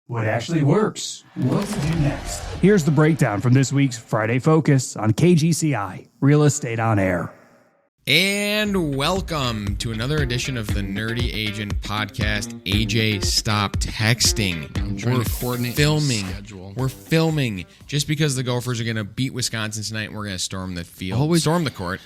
what actually works, what to do next. Here's the breakdown from this week's Friday Focus on KGCI, Real Estate on Air. And welcome to another edition of the Nerdy Agent Podcast. AJ, stop texting. I'm trying to coordinate filming. Schedule. We're filming just because the Gophers are going to beat Wisconsin tonight and we're going to storm the field. Storm the court.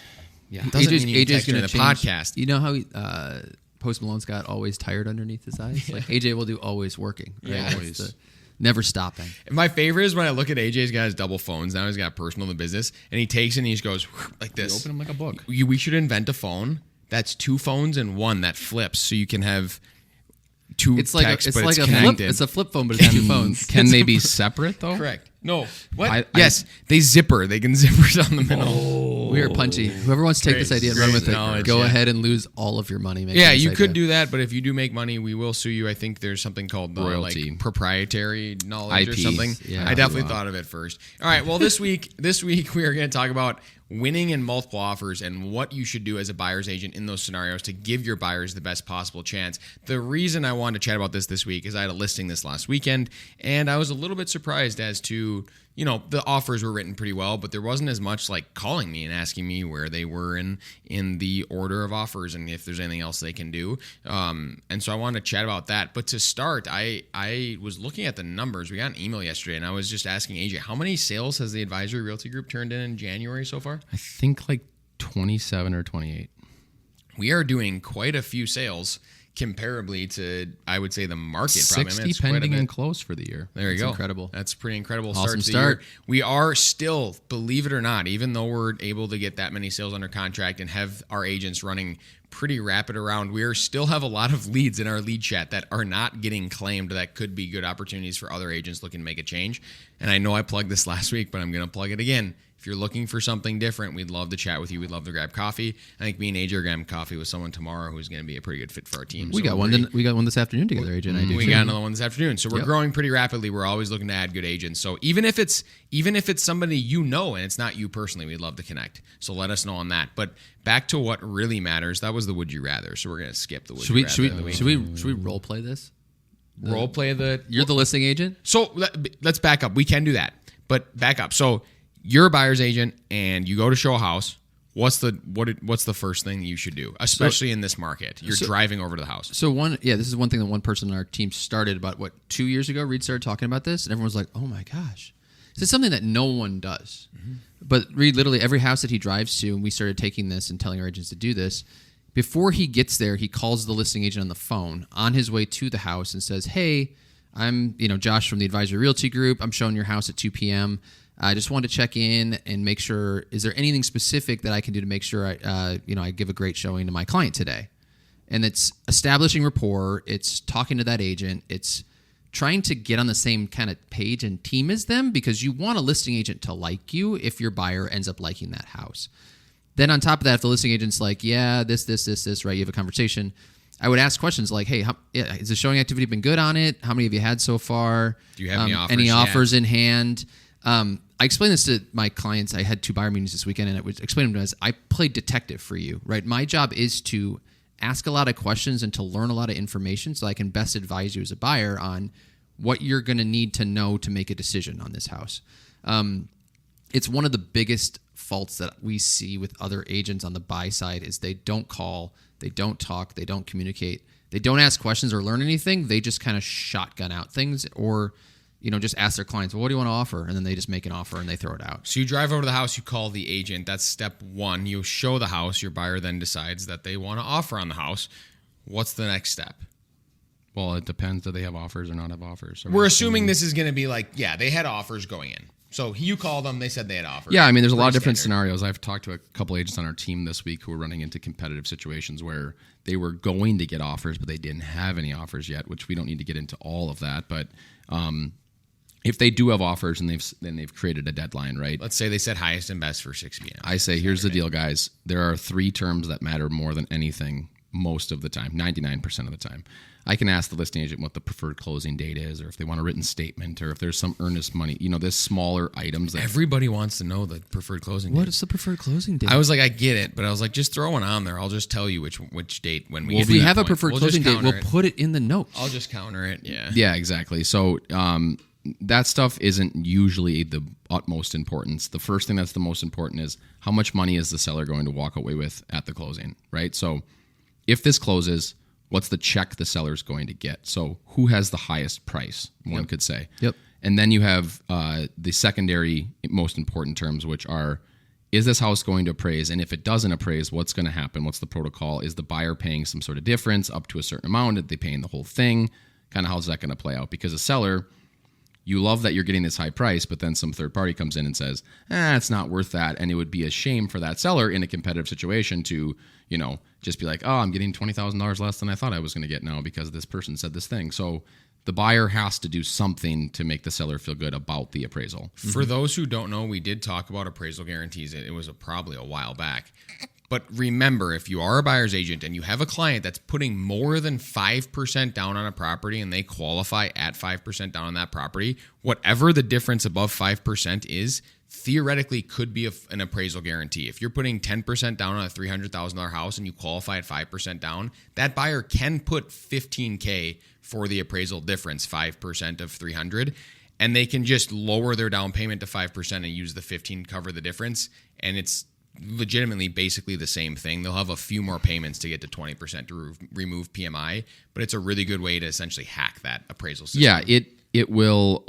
Yeah, It doesn't mean you AJ's text during going the to change. podcast. You know how Post Malone's got always tired underneath his eyes? Like AJ will do always working. Right? Yeah. Always. Never stopping. And my favorite is when I look at AJ's got his double phones. Now he's got personal and business. And he takes it and he just goes like this. You open them like a book. We should invent a phone that's two phones and one that flips so you can have two It's like texts, it's but like it's a flip. connected. It's a flip phone, but it's two phones. Can they be separate though? Correct. No. What? I- yes, they zipper. They can zipper down the middle. We are punchy. Whoever wants to take this Great- idea and run great with it, knowledge, go yeah. ahead and lose all of your money. making Yeah, this you idea. could do that, but if you do make money, we will sue you. I think there's something called Royalty. like proprietary knowledge or IP. something. Yeah. I definitely thought of it first. All right, well this week we are going to talk about winning in multiple offers and what you should do as a buyer's agent in those scenarios to give your buyers the best possible chance. The reason I wanted to chat about this week is I had a listing this last weekend, and I was a little bit surprised as to, you know, the offers were written pretty well, but there wasn't as much like calling me and asking me where they were in the order of offers and if there's anything else they can do. And so I wanted to chat about that. But to start, I was looking at the numbers. We got an email yesterday, and I was just asking AJ, how many sales has the Advisory Realty Group turned in January so far? I think like 27 or 28. We are doing quite a few sales comparably to, I would say, the market. Probably. 60 it's quite a pending bit. and close for the year. There you go. incredible. That's pretty incredible. Awesome Start to the start. year. We are still, believe it or not, even though we're able to get that many sales under contract and have our agents running pretty rapid around, we still have a lot of leads in our lead chat that are not getting claimed that could be good opportunities for other agents looking to make a change. And I know I plugged this last week, but I'm going to plug it again. If you're looking for something different, we'd love to chat with you. We'd love to grab coffee. I think me and AJ are grabbing coffee with someone tomorrow who's going to be a pretty good fit for our team. We got one. We got one this afternoon together, AJ and I do. We too. got another one this afternoon. So we're Yep. growing pretty rapidly. We're always looking to add good agents. So even if it's somebody you know and it's not you personally, we'd love to connect. So let us know on that. But back to what really matters. That was the would you rather. So we're going to skip the would you rather of the week. Should we role play this? Role play the. You're the listing agent. So let's back up. We can do that, but back up. So you're a buyer's agent and you go to show a house. What's the first thing you should do, especially in this market? You're driving over to the house. So this is one thing that one person on our team started about 2 years ago. Reed started talking about this, and everyone was like, "Oh my gosh, this is something that no one does." Mm-hmm. But Reed, literally every house that he drives to, and we started taking this and telling our agents to do this. Before he gets there, he calls the listing agent on the phone on his way to the house and says, "Hey, I'm Josh from the Advisory Realty Group. I'm showing your house at 2 p.m. I just wanted to check in and make sure, is there anything specific that I can do to make sure I give a great showing to my client today?" And it's establishing rapport. It's talking to that agent. It's trying to get on the same kind of page and team as them, because you want a listing agent to like you if your buyer ends up liking that house. Then on top of that, if the listing agent's like, yeah, this, right, you have a conversation, I would ask questions like, hey, has the showing activity been good on it? How many have you had so far? Do you have any offers? Any offers in hand? I explained this to my clients. I had 2 buyer meetings this weekend, and I would explain them to them as I played detective for you, right? My job is to ask a lot of questions and to learn a lot of information so I can best advise you as a buyer on what you're going to need to know to make a decision on this house. It's one of the biggest faults that we see with other agents on the buy side is they don't call, they don't talk, they don't communicate, they don't ask questions or learn anything. They just kind of shotgun out things or just ask their clients, well, what do you want to offer? And then they just make an offer and they throw it out. So you drive over to the house, you call the agent. That's step one. You show the house. Your buyer then decides that they want to offer on the house. What's the next step? Well, it depends. Do they have offers or not have offers? We're assuming this is going to be like, yeah, they had offers going in. So you call them, they said they had offers. Yeah, I mean, there's a lot of different Pretty standard. scenarios. I've talked to a couple agents on our team this week who were running into competitive situations where they were going to get offers, but they didn't have any offers yet, which we don't need to get into all of that. But if they do have offers and they've created a deadline, right? Let's say they said highest and best for 6 p.m. I say, here's the deal, guys. There are 3 terms that matter more than anything most of the time, 99% of the time. I can ask the listing agent what the preferred closing date is, or if they want a written statement, or if there's some earnest money. There's smaller items that Everybody wants to know the preferred closing What date. is the preferred closing date? I was like, I get it, but I was like, just throw one on there. I'll just tell you which date when we. if get we to have that a point. preferred We'll closing just date, we'll counter it. put it in the notes. I'll just counter it. Yeah. Yeah, exactly. So that stuff isn't usually the utmost importance. The first thing that's the most important is how much money is the seller going to walk away with at the closing, right? So if this closes, what's the check the seller's going to get? So who has the highest price, one could say. Yep. And then you have the secondary most important terms, which are, is this house going to appraise? And if it doesn't appraise, what's going to happen? What's the protocol? Is the buyer paying some sort of difference up to a certain amount? Are they paying the whole thing? Kind of how's that going to play out? Because a seller, you love that you're getting this high price, but then some third party comes in and says, it's not worth that. And it would be a shame for that seller in a competitive situation to, just be like, I'm getting $20,000 less than I thought I was going to get now because this person said this thing. So the buyer has to do something to make the seller feel good about the appraisal. For those who don't know, we did talk about appraisal guarantees. It was probably a while back. But remember, if you are a buyer's agent and you have a client that's putting more than 5% down on a property and they qualify at 5% down on that property, whatever the difference above 5% is, theoretically could be an appraisal guarantee. If you're putting 10% down on a $300,000 house and you qualify at 5% down, that buyer can put $15K for the appraisal difference, 5% of 300, and they can just lower their down payment to 5% and use the 15 cover the difference, and it's legitimately basically the same thing. They'll have a few more payments to get to 20% to remove PMI, but it's a really good way to essentially hack that appraisal system. Yeah, it will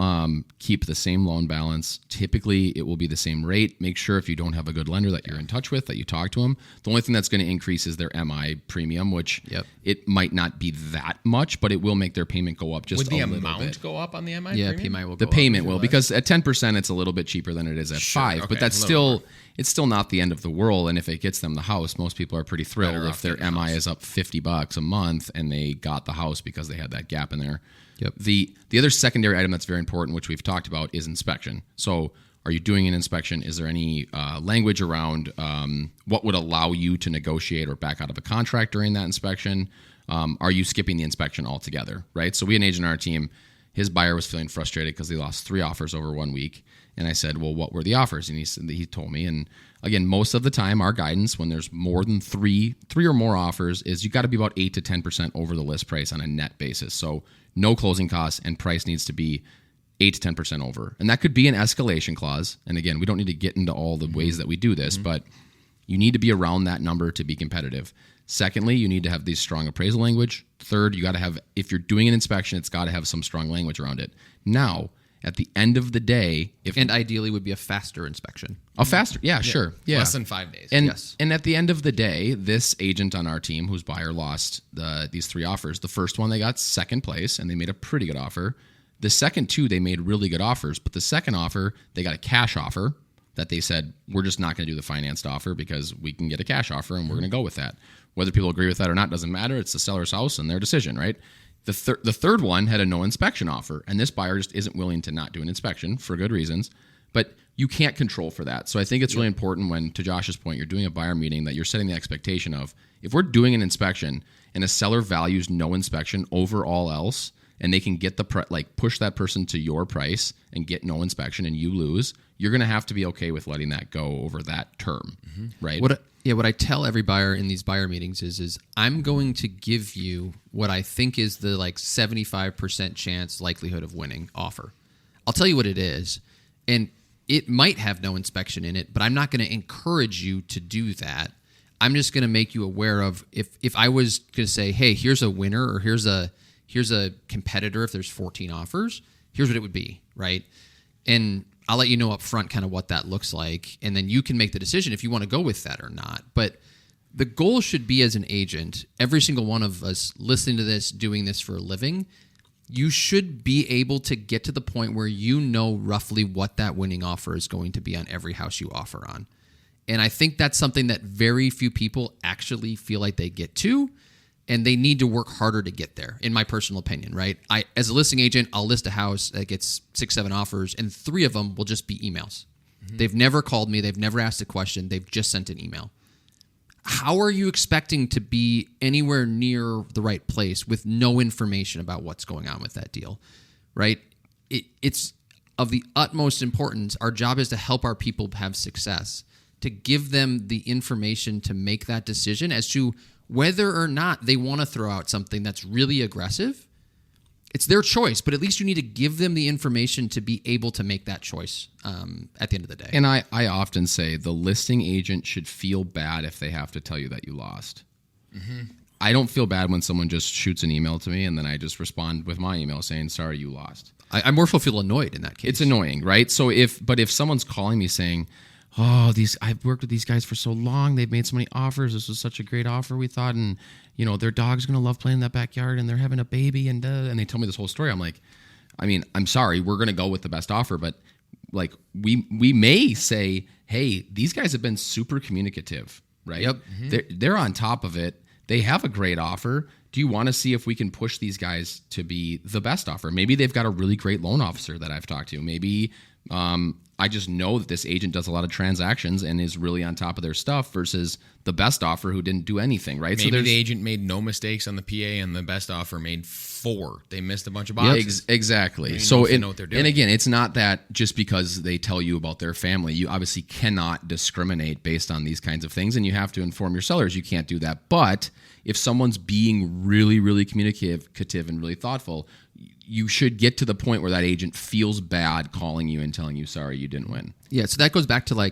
keep the same loan balance. Typically, it will be the same rate. Make sure if you don't have a good lender that you're in touch with, that you talk to them. The only thing that's going to increase is their MI premium, which it might not be that much, but it will make their payment go up just Would the a little amount bit. go up on the MI Yeah, premium? PMI will go The up. payment will, because at 10%, it's a little bit cheaper than it is at 5, okay, but that's a little still it's still not the end of the world. And if it gets them the house, most people are pretty thrilled Better if off their getting the MI house. is up $50 a month and they got the house because they had that gap in there. Yep. The other secondary item that's very important, which we've talked about, is inspection. So are you doing an inspection? Is there any language around what would allow you to negotiate or back out of a contract during that inspection? Are you skipping the inspection altogether, right? So we had an agent on our team. His buyer was feeling frustrated because he lost 3 offers over 1 week. And I said, well, what were the offers? And he told me. And again, most of the time, our guidance when there's more than three or more offers is you got to be about 8 to 10% over the list price on a net basis. So no closing costs, and price needs to be 8 to 10% over. And that could be an escalation clause. And again, we don't need to get into all the ways that we do this, but you need to be around that number to be competitive. Secondly, you need to have these strong appraisal language. Third, you got to have, if you're doing an inspection, it's got to have some strong language around it. Now, at the end of the day, And ideally would be a faster inspection. a faster, sure. Yeah. Less than 5 days. And Yes. and at the end of the day, this agent on our team whose buyer lost these 3 offers, the first one they got second place and they made a pretty good offer. The second 2 they made really good offers, but the second offer they got a cash offer that they said we're just not going to do the financed offer because we can get a cash offer and we're going to go with that. Whether people agree with that or not doesn't matter. It's the seller's house and their decision, right? The third one had a no inspection offer, and this buyer just isn't willing to not do an inspection for good reasons. But you can't control for that. So I think it's really important when, to Josh's point, you're doing a buyer meeting that you're setting the expectation of, if we're doing an inspection and a seller values no inspection over all else, and they can get push that person to your price and get no inspection and you lose, you're going to have to be okay with letting that go over that term, right? What I tell every buyer in these buyer meetings is I'm going to give you what I think is the 75% chance likelihood of winning offer. I'll tell you what it is, and it might have no inspection in it, but I'm not going to encourage you to do that. I'm just going to make you aware of if I was going to say, hey, here's a winner or here's a competitor. If there's 14 offers, here's what it would be, right? And I'll let you know up front kind of what that looks like, and then you can make the decision if you want to go with that or not. But the goal should be, as an agent, every single one of us listening to this, doing this for a living, you should be able to get to the point where you know roughly what that winning offer is going to be on every house you offer on. And I think that's something that very few people actually feel like they get to, and they need to work harder to get there, in my personal opinion, right? As a listing agent, I'll list a house that gets 6, 7 offers, and 3 of them will just be emails. They've never called me. They've never asked a question. They've just sent an email. how are you expecting to be anywhere near the right place with no information about what's going on with that deal, right? It's of the utmost importance. Our job is to help our people have success, to give them the information to make that decision as to whether or not they want to throw out something that's really aggressive. It's their choice, but at least you need to give them the information to be able to make that choice at the end of the day. And I often say the listing agent should feel bad if they have to tell you that you lost. Mm-hmm. I don't feel bad when someone just shoots an email to me and then I just respond with my email saying, sorry, you lost. I more so feel annoyed in that case. It's annoying, right? So if someone's calling me saying, I've worked with these guys for so long, they've made so many offers, this was such a great offer, we thought, and their dog's gonna love playing in that backyard, and they're having a baby, and they tell me this whole story. I'm like, I'm sorry, we're gonna go with the best offer, but like we may say, hey, these guys have been super communicative, right? Yep. Mm-hmm. They're on top of it. They have a great offer. Do you want to see if we can push these guys to be the best offer? Maybe they've got a really great loan officer that I've talked to. Maybe I just know that this agent does a lot of transactions and is really on top of their stuff versus the best offer who didn't do anything, right? Maybe the agent made no mistakes on the PA and the best offer made 4. They missed a bunch of boxes. Yeah, exactly. So they know what they're doing. And again, it's not that just because they tell you about their family, you obviously cannot discriminate based on these kinds of things, and you have to inform your sellers. You can't do that. But if someone's being really, really communicative and really thoughtful, you should get to the point where that agent feels bad calling you and telling you, sorry, you didn't win. Yeah, so that goes back to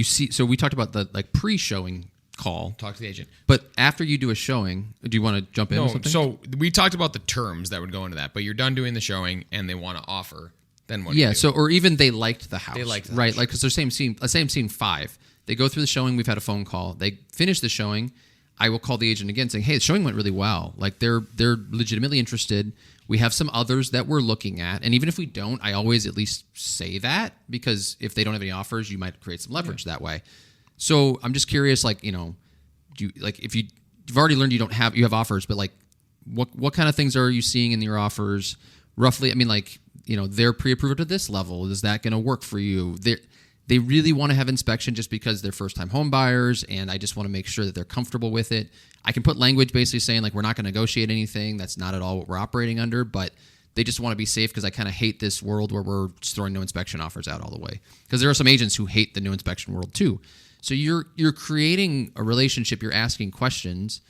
so we talked about the pre-showing call. Talk to the agent. But after you do a showing, do you want to jump in or something? So we talked about the terms that would go into that, but you're done doing the showing and they want to offer, then what do you do? So or even they liked the house. They liked the right? house. Like, because they're same scene 5. They go through the showing, we've had a phone call. They finish the showing. I will call the agent again saying, hey, the showing went really well. Like they're legitimately interested. We have some others that we're looking at. And even if we don't, I always at least say that, because if they don't have any offers, you might create some leverage that way. So I'm just curious, if you've already learned you have offers, but like what kind of things are you seeing in your offers roughly? They're pre-approved to this level. Is that going to work for you? They really want to have inspection just because they're first-time home buyers, and I just want to make sure that they're comfortable with it. I can put language basically saying, like, we're not going to negotiate anything. That's not at all what we're operating under, but they just want to be safe because I kind of hate this world where we're just throwing no inspection offers out all the way. Because there are some agents who hate the no inspection world too. So you're creating a relationship. You're asking questions,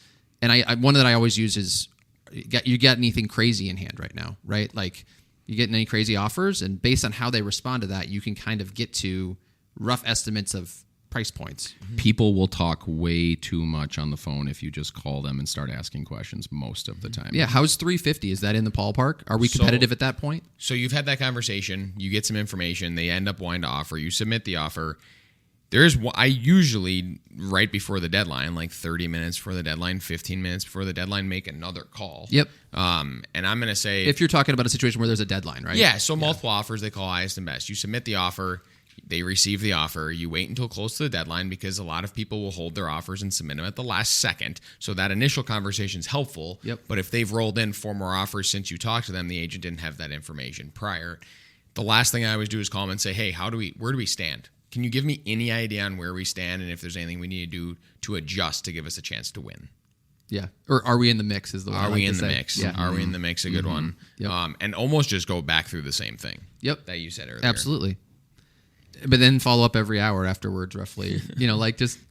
and one that I always use is, you got anything crazy in hand right now, right? Like, you getting any crazy offers? And based on how they respond to that, you can kind of get to rough estimates of price points. People will talk way too much on the phone if you just call them and start asking questions most of the time. Yeah, how's 350? Is that in the ballpark? Are we competitive at that point? So you've had that conversation, you get some information, they end up wanting to offer, you submit the offer. I usually, right before the deadline, like 30 minutes before the deadline, 15 minutes before the deadline, make another call. Yep. And I'm going to say... If you're talking about a situation where there's a deadline, right? Yeah, so multiple offers, they call highest and best. You submit the offer, they receive the offer, you wait until close to the deadline because a lot of people will hold their offers and submit them at the last second. So that initial conversation is helpful. Yep. But if they've rolled in 4 more offers since you talked to them, the agent didn't have that information prior. The last thing I always do is call them and say, hey, where do we stand? Can you give me any idea on where we stand and if there's anything we need to do to adjust to give us a chance to win? Yeah. Or are we in the mix is the one I Are like we to in the say. mix? Yeah. Are we in the mix? A good one. Yep. And almost just go back through the same thing. Yep. That you said earlier. Absolutely. But then follow up every hour afterwards, roughly.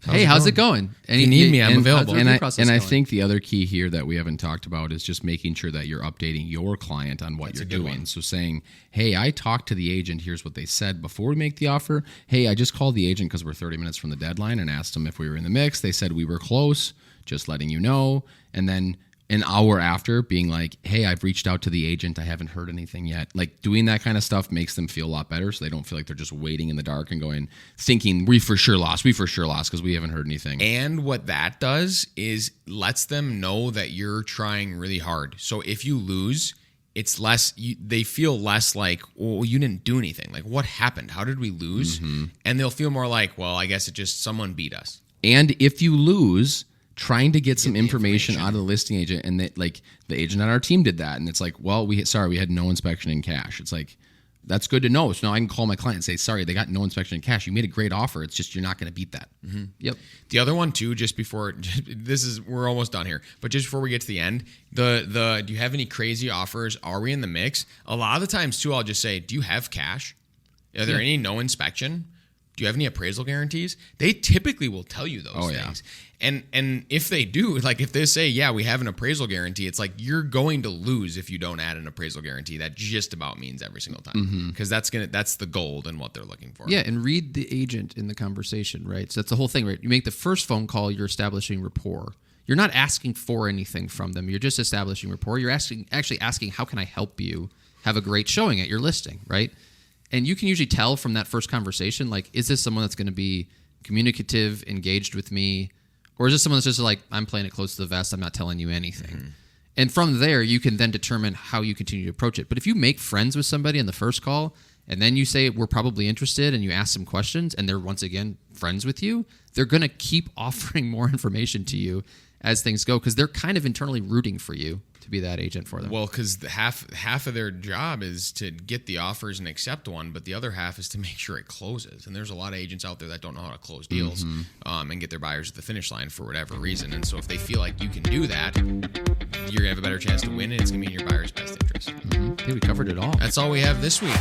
How's it going? And you need me, I'm available. And I think the other key here that we haven't talked about is just making sure that you're updating your client on what you're doing. One. So saying, hey, I talked to the agent. Here's what they said before we make the offer. Hey, I just called the agent because we're 30 minutes from the deadline and asked them if we were in the mix. They said we were close, just letting you know. And then an hour after being like, hey, I've reached out to the agent. I haven't heard anything yet. Like, doing that kind of stuff makes them feel a lot better so they don't feel like they're just waiting in the dark and thinking we for sure lost because we haven't heard anything. And what that does is lets them know that you're trying really hard. So if you lose, it's less, they feel less like, well, you didn't do anything. Like, what happened? How did we lose? Mm-hmm. And they'll feel more like, well, I guess it just someone beat us. And if you lose, trying to get some information out of the listing agent, and that, like, the agent on our team did that, and it's like, well, we had no inspection in cash. It's like, that's good to know. So now I can call my client and say, sorry, they got no inspection in cash. You made a great offer. It's just you're not going to beat that. Yep. The other one too, just before we're almost done here, but just before we get to the end, do you have any crazy offers? Are we in the mix? A lot of the times too, I'll just say, do you have cash? Are there any no inspection? Do you have any appraisal guarantees? They typically will tell you those things. And if they do, like if they say, yeah, we have an appraisal guarantee, it's like you're going to lose if you don't add an appraisal guarantee. That just about means every single time. Because that's the gold and what they're looking for. Yeah, and read the agent in the conversation, right? So that's the whole thing, right? You make the first phone call, you're establishing rapport. You're not asking for anything from them. You're just establishing rapport. You're actually asking, how can I help you have a great showing at your listing, right? And you can usually tell from that first conversation, like, is this someone that's going to be communicative, engaged with me? Or is this someone that's just like, I'm playing it close to the vest, I'm not telling you anything? And from there, you can then determine how you continue to approach it. But if you make friends with somebody in the first call, and then you say, we're probably interested, and you ask some questions, and they're once again friends with you, they're going to keep offering more information to you as things go, because they're kind of internally rooting for you to be that agent for them. Well, because half of their job is to get the offers and accept one, but the other half is to make sure it closes. And there's a lot of agents out there that don't know how to close deals and get their buyers to the finish line for whatever reason. And so if they feel like you can do that, you're gonna have a better chance to win, and it's gonna be in your buyer's best interest. I think we covered it all. That's all we have this week.